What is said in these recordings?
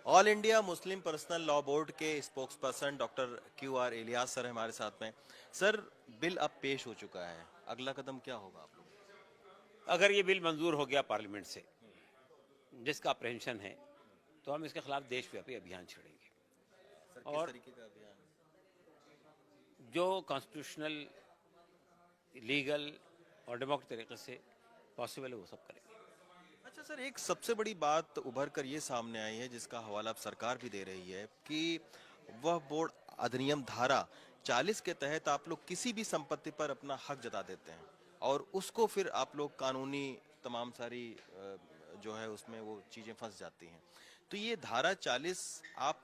All India Muslim personal law board के spokesperson doctor QR Ilyas sir हमारे साथ में। सर, बिल अब पेश हो चुका है, अगला कदम क्या होगा आप लोगों अगर ये बिल मंजूर हो गया पार्लियामेंट से, जिसका अप्रहेंशन है, तो हम इसके खिलाफ देशव्यापी अभियान छेड़ेंगे। का? सर, किस और तरीके का अभियान? जो कॉन्स्टिट्यूशनल, लीगल और डेमोक्रेटिक तरीके से पॉसिबल है वो सब करेंगे। अच्छा सर, एक सबसे बड़ी बात उभर कर ये सामने आई है जिसका हवाला अब सरकार भी दे रही है कि वह बोर्ड अधिनियम धारा 40 के तहत आप लोग किसी भी संपत्ति पर अपना हक जता देते हैं और उसको फिर आप लोग कानूनी तमाम सारी जो है उसमें वो चीजें फंस जाती हैं। तो ये धारा 40 आप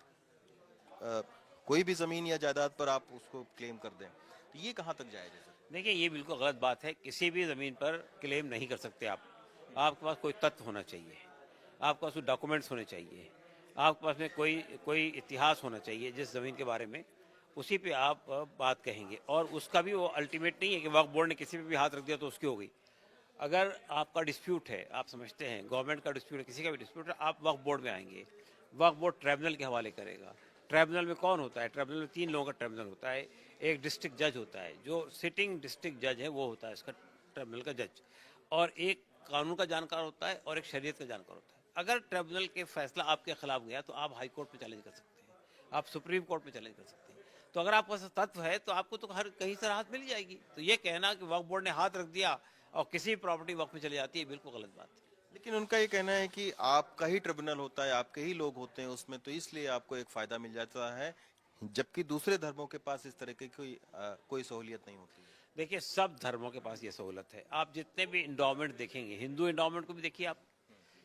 अ, कोई भी जमीन या जायदाद पर आप उसको क्लेम कर दें, तो ये कहाँ तक जायज है सर? देखिए, ये बिल्कुल गलत बात है। किसी भी ज़मीन पर क्लेम नहीं कर सकते आप। आपके पास कोई तथ्य होना चाहिए, आपके पास कोई डॉक्यूमेंट्स होने चाहिए, आपके पास में कोई कोई इतिहास होना चाहिए जिस ज़मीन के बारे में, उसी पे आप बात कहेंगे। और उसका भी वो अल्टीमेट नहीं है कि वक्फ बोर्ड ने किसी पे भी हाथ रख दिया तो उसकी हो गई। अगर आपका डिस्प्यूट है, आप समझते हैं गवर्नमेंट का डिस्प्यूट है, किसी का भी डिस्प्यूट है, आप वक्फ बोर्ड में आएंगे। वक्फ बोर्ड ट्राइब्यूनल के हवाले करेगा। ट्राइब्यूनल में कौन होता है? ट्राइब्यूनल में 3 लोगों का ट्राइब्यूनल होता है। एक डिस्ट्रिक्ट जज होता है, जो सिटिंग डिस्ट्रिक्ट जज है वो होता है इसका ट्राइब्यूनल का जज। और एक कानून का जानकार होता है और एक शरीयत का जानकार होता है। अगर ट्राइब्यूनल के फैसला आपके खिलाफ गया तो आप हाई कोर्ट में चैलेंज कर सकते हैं, आप सुप्रीम कोर्ट में चैलेंज कर सकते हैं। तो अगर आपके पास तत्व है तो आपको तो हर कहीं से राहत मिल जाएगी। तो ये कहना कि वक्फ बोर्ड ने हाथ रख दिया और किसी भी प्रॉपर्टी वक्त में चली जाती है, बिल्कुल गलत बात है। लेकिन उनका ये कहना है कि आपका ही ट्रिब्यूनल होता है, आपके ही लोग होते हैं उसमें, तो इसलिए आपको एक फायदा मिल जाता है, जबकि दूसरे धर्मों के पास इस तरह की कोई सहूलियत नहीं होती है। देखिए, सब धर्मों के पास ये सहूलत है। आप जितने भी इंडोमेंट देखेंगे, हिंदू इंडोमेंट को भी देखिए, आप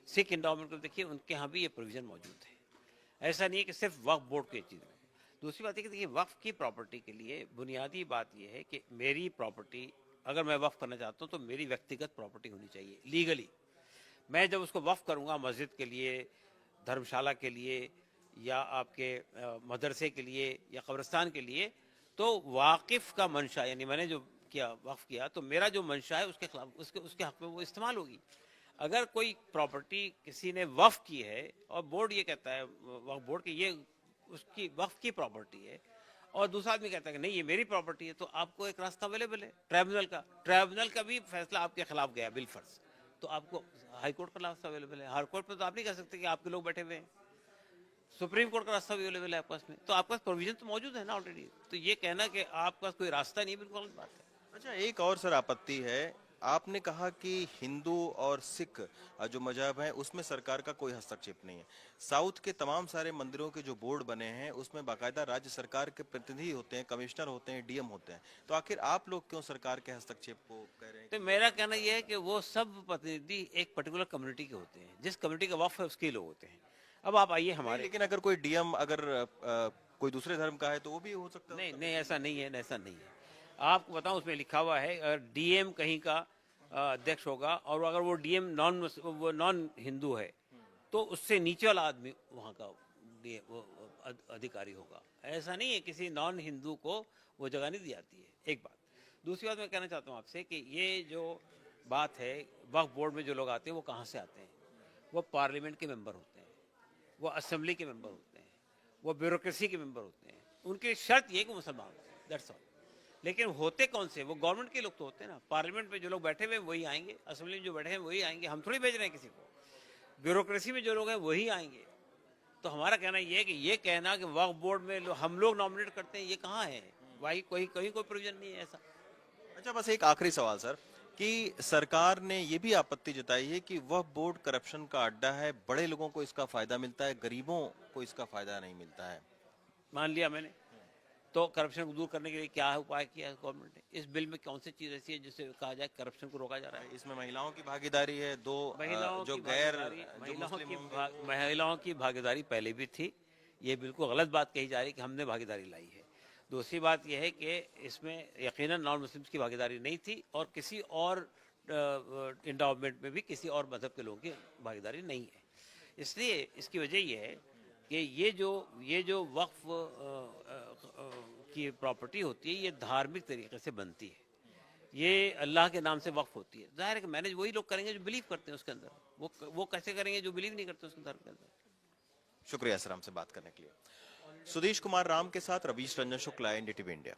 सिख इंडोमेंट को भी देखिए, उनके यहाँ भी ये प्रोविजन मौजूद है। ऐसा नहीं है कि सिर्फ वक्फ बोर्ड की चीज़ है। दूसरी बात है कि देखिए, वक्फ की प्रॉपर्टी के लिए बुनियादी बात यह है कि मेरी प्रॉपर्टी अगर मैं वक्फ करना चाहता हूँ तो मेरी व्यक्तिगत प्रॉपर्टी होनी चाहिए लीगली। मैं जब उसको वक्फ करूँगा मस्जिद के लिए, धर्मशाला के लिए, या आपके मदरसे के लिए या कब्रिस्तान के लिए, तो वाकिफ़ का मंशा, यानी मैंने जो किया वक्फ किया, तो मेरा जो मंशा है उसके खिलाफ, उसके उसके हक में वो इस्तेमाल होगी। अगर कोई प्रॉपर्टी किसी ने वक्फ की है और बोर्ड ये कहता है, वक्फ बोर्ड की, ये उसकी वक्फ की प्रॉपर्टी है, और दूसरा आदमी कहता है कि नहीं ये मेरी प्रॉपर्टी है, तो आपको एक रास्ता अवेलेबल है ट्राइब्यूनल का भी फैसला आपके खिलाफ गया बिलफर्ज, तो आपको हाई कोर्ट का रास्ता अवेलेबल है। हाई कोर्ट में तो आप नहीं कह सकते कि आपके लोग बैठे हुए हैं। सुप्रीम कोर्ट का रास्ता भी अवेलेबल है आपके पास में, तो आपके पास प्रोविजन तो मौजूद है ना ऑलरेडी। तो ये कहना कि आपके पास कोई रास्ता नहीं है, बिल्कुल गलत बात है। अच्छा, एक और सर आपत्ति है। आपने कहा कि हिंदू और सिख जो मजहब है उसमें सरकार का कोई हस्तक्षेप नहीं है। साउथ के तमाम सारे मंदिरों के जो बोर्ड बने हैं उसमें बाकायदा राज्य सरकार के प्रतिनिधि होते हैं, कमिश्नर होते हैं, डीएम होते हैं। तो आखिर आप लोग क्यों सरकार के हस्तक्षेप को कह रहे हैं तो कि मेरा कहना यह है कि वो सब प्रतिनिधि एक पर्टिकुलर कम्युनिटी के होते हैं, जिस कम्युनिटी का वक्फ है उसके लोग होते हैं। अब आप आइए नहीं, हमारे। लेकिन अगर कोई डीएम अगर कोई दूसरे धर्म का है तो वो भी हो सकता है नहीं उसका नहीं, ऐसा प्रतिनिधि। नहीं है, ऐसा नहीं है। आपको बताऊं, उसमें लिखा हुआ है डीएम कहीं का अध्यक्ष होगा, और अगर वो डीएम नॉन हिंदू है तो उससे नीचे वाला आदमी वहाँ का अधिकारी होगा। ऐसा नहीं है किसी नॉन हिंदू को वो जगह नहीं दी जाती है, एक बात। दूसरी बात मैं कहना चाहता हूँ आपसे कि ये जो बात है, वक्फ बोर्ड में जो लोग आते हैं वो कहाँ से आते हैं? वो पार्लियामेंट के मेंबर होते हैं, वो असेंबली के मेंबर होते हैं, वो ब्यूरोक्रेसी के मेंबर होते हैं। उनकी शर्त ये कि मुसलमान होते हैं, दैट्स ऑल। लेकिन होते कौन से? वो गवर्नमेंट के लोग तो होते हैं ना। पार्लियामेंट में जो लोग बैठे हुए हैं वही आएंगे, असेंबली में जो बैठे हैं वही आएंगे, हम थोड़ी भेज रहे हैं किसी को। ब्यूरोक्रेसी में जो लोग हैं वही आएंगे। तो हमारा कहना ये है कि ये कहना कि वक्फ बोर्ड में हम लोग नॉमिनेट करते हैं, ये कहाँ है भाई? कोई कहीं कोई प्रोविजन नहीं है ऐसा। अच्छा, बस एक आखिरी सवाल सर, कि सरकार ने ये भी आपत्ति जताई है कि वह बोर्ड करप्शन का अड्डा है, बड़े लोगों को इसका फायदा मिलता है, गरीबों को इसका फायदा नहीं मिलता है। मान लिया मैंने, तो करप्शन को दूर करने के लिए क्या उपाय किया है गवर्नमेंट ने? इस बिल में कौन सी चीज़ ऐसी है जिससे कहा जाए करप्शन को रोका जा रहा है? इसमें महिलाओं की भागीदारी है, दो महिलाओं जो की गैर भागीदारी, जो मुस्लिम होंगे वो। महिलाओं की भागीदारी पहले भी थी। ये बिल्कुल गलत बात कही जा रही है कि हमने भागीदारी लाई है। दूसरी बात यह है कि इसमें यकीनन नॉन मुस्लिम्स की भागीदारी नहीं थी, और किसी और इंडोमेंट में भी किसी और मजहब के लोगों की भागीदारी नहीं है। इसलिए इसकी वजह यह है कि ये जो वक्फ की प्रॉपर्टी होती है, ये धार्मिक तरीके से बनती है, ये अल्लाह के नाम से वक्फ होती है। जाहिर है कि मैनेज वही लोग करेंगे जो बिलीव करते हैं उसके अंदर। वो कैसे करेंगे जो बिलीव नहीं करते उसके धर्म के अंदर? शुक्रिया सर हमसे बात करने के लिए। सुधीश कुमार राम के साथ रवीश रंजन शुक्ला, एनडीटीवी इंडिया।